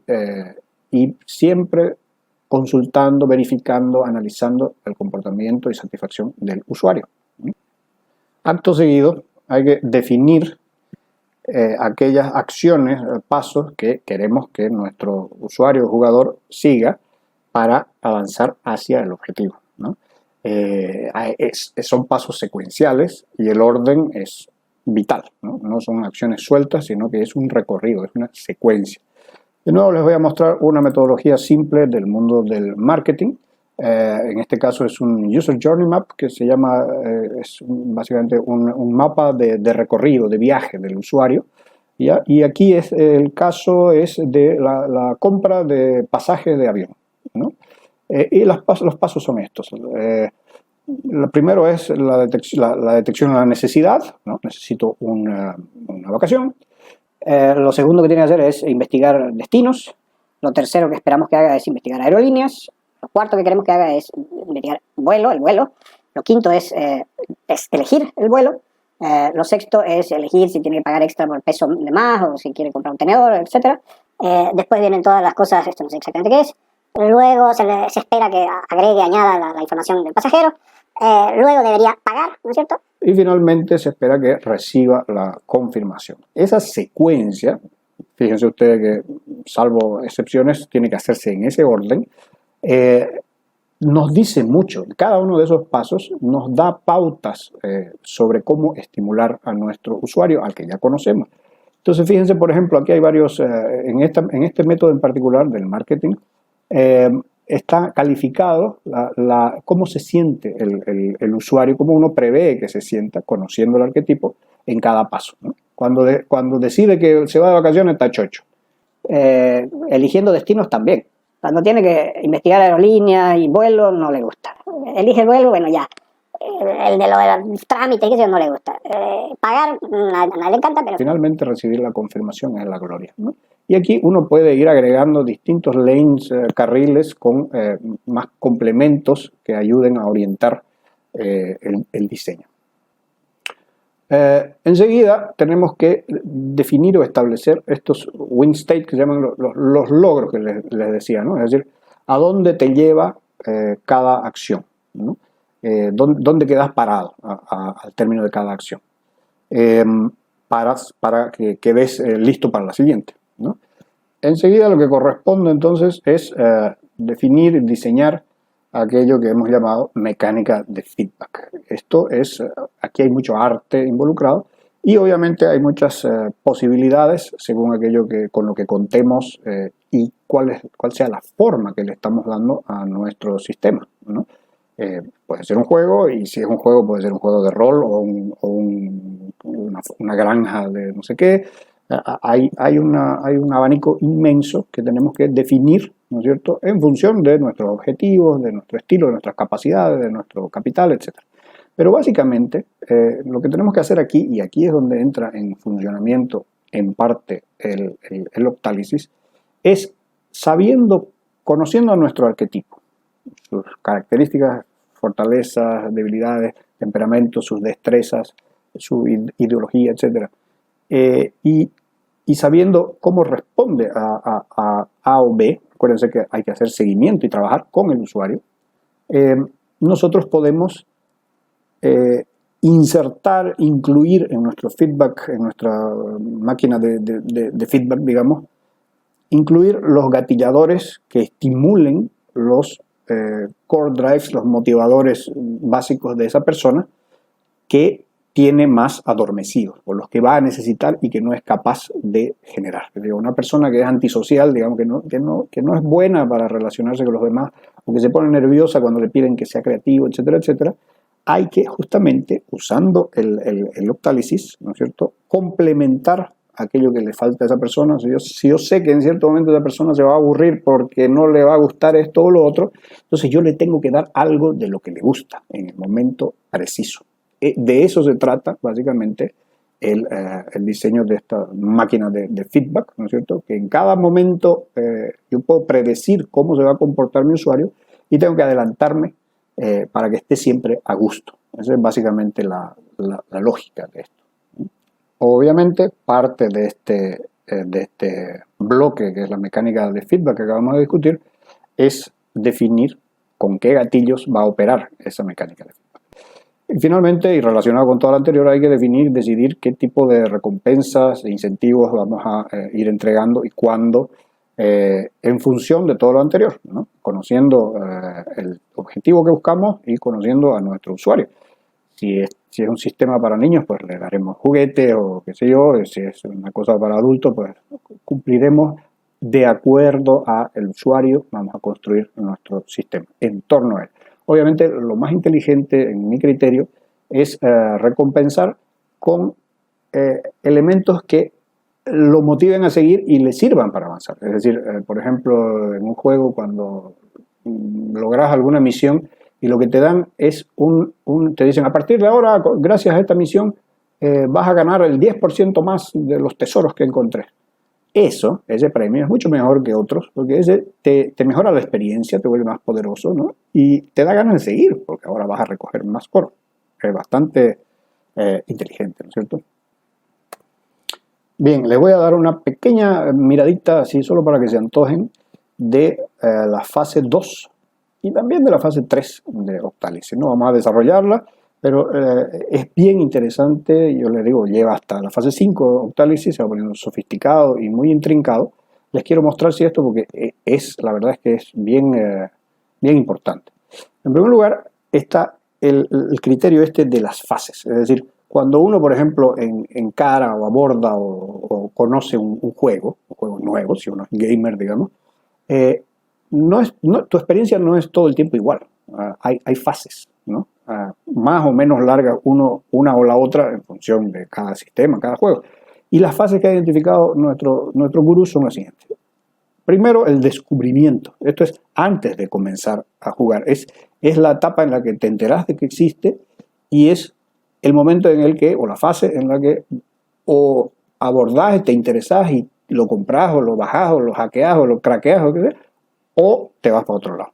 siempre consultando, verificando, analizando el comportamiento y satisfacción del usuario. Acto seguido hay que definir aquellas acciones, pasos que queremos que nuestro usuario o jugador siga para avanzar hacia el objetivo, ¿no? Son pasos secuenciales y el orden es vital, ¿no? No son acciones sueltas, sino que es un recorrido, es una secuencia. De nuevo les voy a mostrar una metodología simple del mundo del marketing. En este caso es un User Journey Map que se llama, es básicamente un mapa de recorrido, de viaje del usuario. ¿Ya? Y aquí el caso es de la compra de pasajes de avión, ¿no? Y los pasos son estos. Lo primero es la detección de la necesidad, ¿no? Necesito una vacación. Lo segundo que tiene que hacer es investigar destinos. Lo tercero que esperamos que haga es investigar aerolíneas. Lo cuarto que queremos que haga es investigar el vuelo. Lo quinto es elegir el vuelo. Lo sexto es elegir si tiene que pagar extra por peso de más o si quiere comprar un tenedor, etc. Después vienen todas las cosas, esto no sé exactamente qué es. Luego se espera que agregue, añada la información del pasajero. Luego debería pagar, ¿no es cierto? Y finalmente se espera que reciba la confirmación. Esa secuencia, fíjense ustedes que, salvo excepciones, tiene que hacerse en ese orden. Nos dice mucho. Cada uno de esos pasos nos da pautas sobre cómo estimular a nuestro usuario, al que ya conocemos. Entonces, fíjense, por ejemplo, aquí hay varios, en este método en particular del marketing, está calificado cómo se siente el usuario, cómo uno prevé que se sienta conociendo el arquetipo en cada paso, ¿no? Cuando decide que se va de vacaciones está chocho. Eligiendo destinos también. Cuando tiene que investigar aerolíneas y vuelos no le gusta. Elige el vuelo, bueno ya. El de los trámites, que no le gusta. Pagar, a nadie le encanta, pero finalmente recibir la confirmación es la gloria, ¿no? Y aquí uno puede ir agregando distintos lanes, carriles con más complementos que ayuden a orientar el diseño. Enseguida tenemos que definir o establecer estos win state que se llaman los logros que les decía, ¿no? Es decir, a dónde te lleva cada acción, ¿no? Dónde quedas parado al término de cada acción, para que quedes listo para la siguiente, ¿no? Enseguida lo que corresponde entonces es definir, diseñar aquello que hemos llamado mecánica de feedback. Aquí hay mucho arte involucrado y obviamente hay muchas posibilidades según aquello con lo que contemos y cuál sea la forma que le estamos dando a nuestro sistema, ¿no? Puede ser un juego, y si es un juego puede ser un juego de rol o una granja de no sé qué. Hay un abanico inmenso que tenemos que definir, ¿no es cierto?, en función de nuestros objetivos, de nuestro estilo, de nuestras capacidades, de nuestro capital, etc. Pero básicamente lo que tenemos que hacer aquí, y aquí es donde entra en funcionamiento en parte el Octalysis, es conociendo a nuestro arquetipo, sus características, fortalezas, debilidades, temperamentos, sus destrezas, su ideología, etc. Y sabiendo cómo responde a A o B, acuérdense que hay que hacer seguimiento y trabajar con el usuario, nosotros podemos insertar, incluir en nuestro feedback, en nuestra máquina de feedback, digamos, incluir los gatilladores que estimulen los core drives, los motivadores básicos de esa persona que tiene más adormecidos, o los que va a necesitar y que no es capaz de generar. Una persona que es antisocial, digamos, que no es buena para relacionarse con los demás, o que se pone nerviosa cuando le piden que sea creativo, etcétera, etcétera, hay que justamente, usando el Octalysis, ¿no es cierto?, complementar aquello que le falta a esa persona. Si yo sé que en cierto momento esa persona se va a aburrir porque no le va a gustar esto o lo otro, entonces yo le tengo que dar algo de lo que le gusta en el momento preciso. De eso se trata básicamente el diseño de esta máquina de feedback, ¿no es cierto?, que en cada momento yo puedo predecir cómo se va a comportar mi usuario y tengo que adelantarme para que esté siempre a gusto. Esa es básicamente la lógica de esto. Obviamente, parte de este bloque, que es la mecánica de feedback que acabamos de discutir, es definir con qué gatillos va a operar esa mecánica de feedback. Y finalmente, y relacionado con todo lo anterior, hay que decidir qué tipo de recompensas e incentivos vamos a ir entregando y cuándo, en función de todo lo anterior, ¿no? Conociendo el objetivo que buscamos y conociendo a nuestro usuario. Si es un sistema para niños, pues le daremos juguetes o qué sé yo. Si es una cosa para adultos, pues cumpliremos de acuerdo al usuario. Vamos a construir nuestro sistema en torno a él. Obviamente, lo más inteligente, en mi criterio, es recompensar con elementos que lo motiven a seguir y le sirvan para avanzar. Es decir, por ejemplo, en un juego, cuando logras alguna misión y lo que te dan es te dicen, a partir de ahora, gracias a esta misión, vas a ganar el 10% más de los tesoros que encontré. Ese premio es mucho mejor que otros, porque ese te mejora la experiencia, te vuelve más poderoso, ¿no? Y te da ganas de seguir, porque ahora vas a recoger más oro. Es bastante inteligente, ¿no es cierto? Bien, les voy a dar una pequeña miradita, así solo para que se antojen, de la fase 2 y también de la fase 3 de Octalysis. No vamos a desarrollarla, pero es bien interesante. Yo les digo, lleva hasta la fase 5 de Octalysis, se va poniendo sofisticado y muy intrincado. Les quiero mostrar esto porque la verdad es que es bien importante. En primer lugar, está el criterio de las fases, es decir, cuando uno, por ejemplo, encara o aborda o conoce un juego nuevo, si uno es gamer, digamos, tu experiencia no es todo el tiempo igual. Hay fases, ¿no? Más o menos largas una o la otra en función de cada sistema, cada juego. Y las fases que ha identificado nuestro gurú son las siguientes. Primero, el descubrimiento. Esto es antes de comenzar a jugar. Es la etapa en la que te enteras de que existe y es el momento en el que, o la fase en la que o abordás, te interesás y lo compras, o lo bajás, o lo hackeás, o lo craqueás, o qué sea, o te vas para otro lado.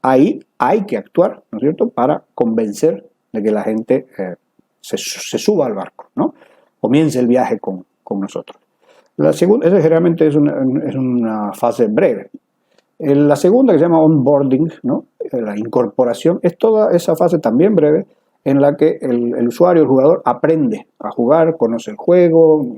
Ahí hay que actuar, ¿no es cierto?, para convencer de que la gente se suba al barco, ¿no? Comience el viaje con nosotros. La segunda, esa generalmente es una fase breve. La segunda, que se llama onboarding, ¿no?, la incorporación, es toda esa fase también breve, en la que el usuario, el jugador, aprende a jugar, conoce el juego,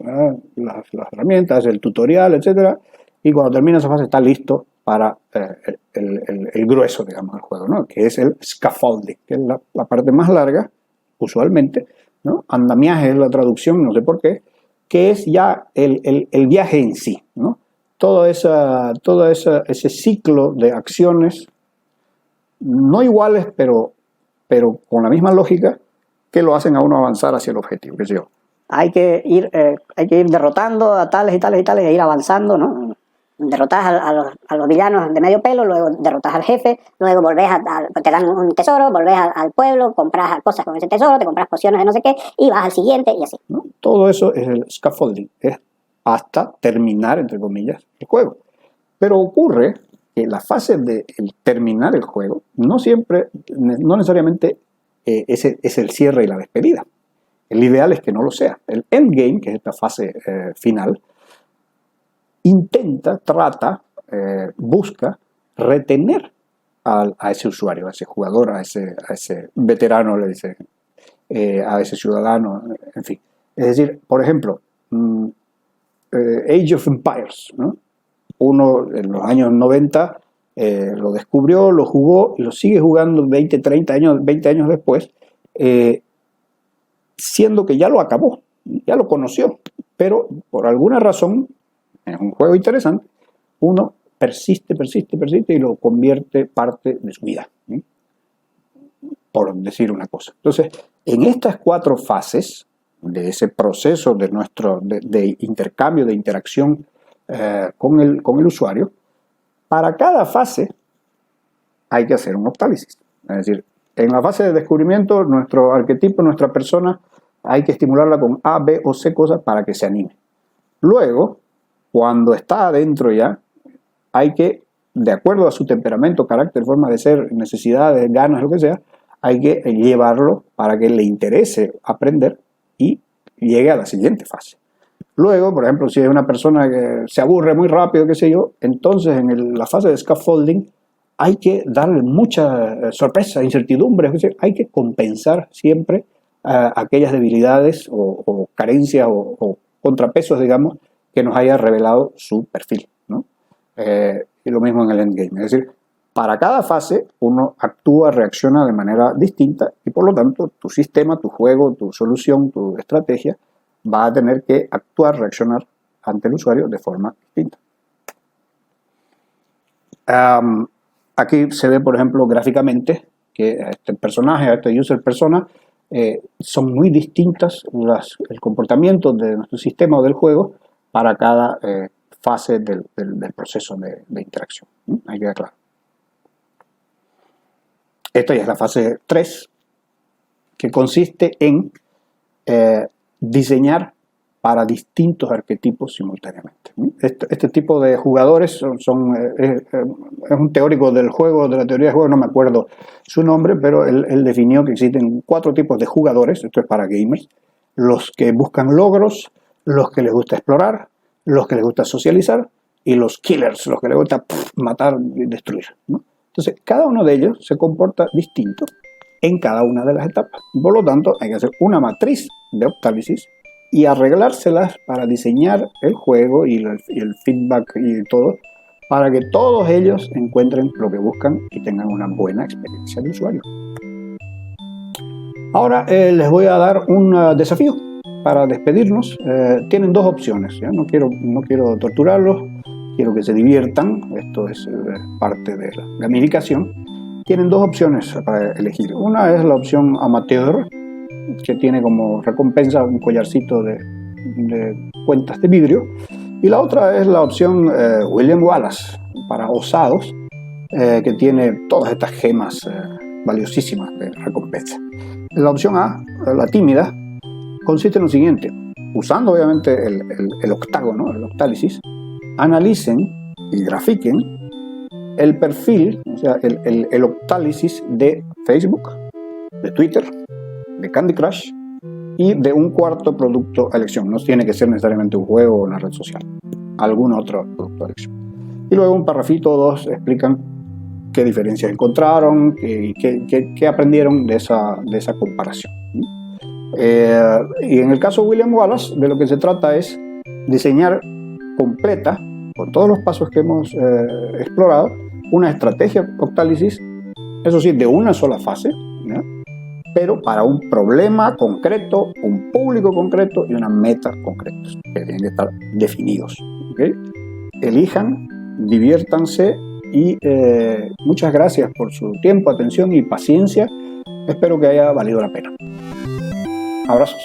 las herramientas, el tutorial, etc. Y cuando termina esa fase está listo para el grueso, digamos, del juego, ¿no?, que es el scaffolding, que es la parte más larga, usualmente, ¿no? Andamiaje es la traducción, no sé por qué, que es ya el viaje en sí, ¿no? Todo ese ciclo de acciones, no iguales, pero con la misma lógica, que lo hacen a uno avanzar hacia el objetivo, que yo. Hay que ir derrotando a tales y tales y tales e ir avanzando, ¿no? Derrotas a los villanos de medio pelo, luego derrotas al jefe, luego te dan un tesoro, volvés al pueblo, compras cosas con ese tesoro, te compras pociones de no sé qué y vas al siguiente y así, ¿no? Todo eso es el scaffolding, es hasta terminar, entre comillas, el juego. Pero ocurre que la fase de terminar el juego no necesariamente es el cierre y la despedida. El ideal es que no lo sea. El endgame, que es esta fase final, busca retener a ese usuario, a ese jugador, a ese veterano, le dice, a ese ciudadano, en fin. Es decir, por ejemplo, Age of Empires, ¿no? Uno en los años 90 lo descubrió, lo jugó y lo sigue jugando 20 años después, siendo que ya lo acabó, ya lo conoció, pero por alguna razón, es un juego interesante, uno persiste y lo convierte parte de su vida, ¿sí?, por decir una cosa. Entonces, en estas 4 fases de ese proceso de intercambio, de interacción con el usuario, para cada fase hay que hacer un Octalysis. Es decir, en la fase de descubrimiento, nuestro arquetipo, nuestra persona, hay que estimularla con A, B o C cosas para que se anime. Luego, cuando está adentro ya, hay que, de acuerdo a su temperamento, carácter, forma de ser, necesidades, ganas, lo que sea, hay que llevarlo para que le interese aprender y llegue a la siguiente fase. Luego, por ejemplo, si es una persona que se aburre muy rápido, qué sé yo, entonces en la fase de scaffolding hay que darle mucha sorpresa, incertidumbre, es decir, hay que compensar siempre aquellas debilidades o carencias o contrapesos, digamos, que nos haya revelado su perfil, ¿no? Y lo mismo en el endgame, es decir, para cada fase uno actúa, reacciona de manera distinta y por lo tanto tu sistema, tu juego, tu solución, tu estrategia va a tener que actuar, reaccionar ante el usuario de forma distinta. Aquí se ve, por ejemplo, gráficamente que a este personaje, a este user persona, son muy distintas el comportamiento de nuestro sistema o del juego para cada fase del proceso de interacción. Hay que quedar claro. Esta ya es la fase 3, que consiste en diseñar para distintos arquetipos simultáneamente. Este tipo de jugadores es un teórico del juego, de la teoría del juego, no me acuerdo su nombre, pero él definió que existen 4 tipos de jugadores, esto es para gamers: los que buscan logros, los que les gusta explorar, los que les gusta socializar y los killers, los que les gusta matar y destruir, ¿no? Entonces, cada uno de ellos se comporta distinto en cada una de las etapas. Por lo tanto, hay que hacer una matriz de Octalysis y arreglárselas para diseñar el juego y el feedback y todo, para que todos ellos encuentren lo que buscan y tengan una buena experiencia de usuario. Ahora les voy a dar un desafío para despedirnos. Tienen 2 opciones, ¿ya? No quiero torturarlos, quiero que se diviertan. Esto es parte de la gamificación. Tienen 2 opciones para elegir. Una es la opción amateur, que tiene como recompensa un collarcito de cuentas de vidrio, y la otra es la opción William Wallace, para osados, que tiene todas estas gemas valiosísimas de recompensa. La opción A, la tímida, consiste en lo siguiente: usando obviamente el octágono, el Octalysis, analicen y grafiquen el perfil, o sea, el Octalysis de Facebook, de Twitter, de Candy Crush y de un cuarto producto a elección. No tiene que ser necesariamente un juego o una red social, algún otro producto a elección. Y luego un parrafito o 2 explican qué diferencias encontraron, qué aprendieron de esa comparación. Y en el caso de William Wallace, de lo que se trata es diseñar completa, con todos los pasos que hemos explorado, una estrategia Octalysis, eso sí, de una sola fase, ¿ya? Pero para un problema concreto, un público concreto y una meta concretos, que tienen que estar definidos, ¿okay? Elijan, diviértanse y muchas gracias por su tiempo, atención y paciencia. Espero que haya valido la pena. Abrazos.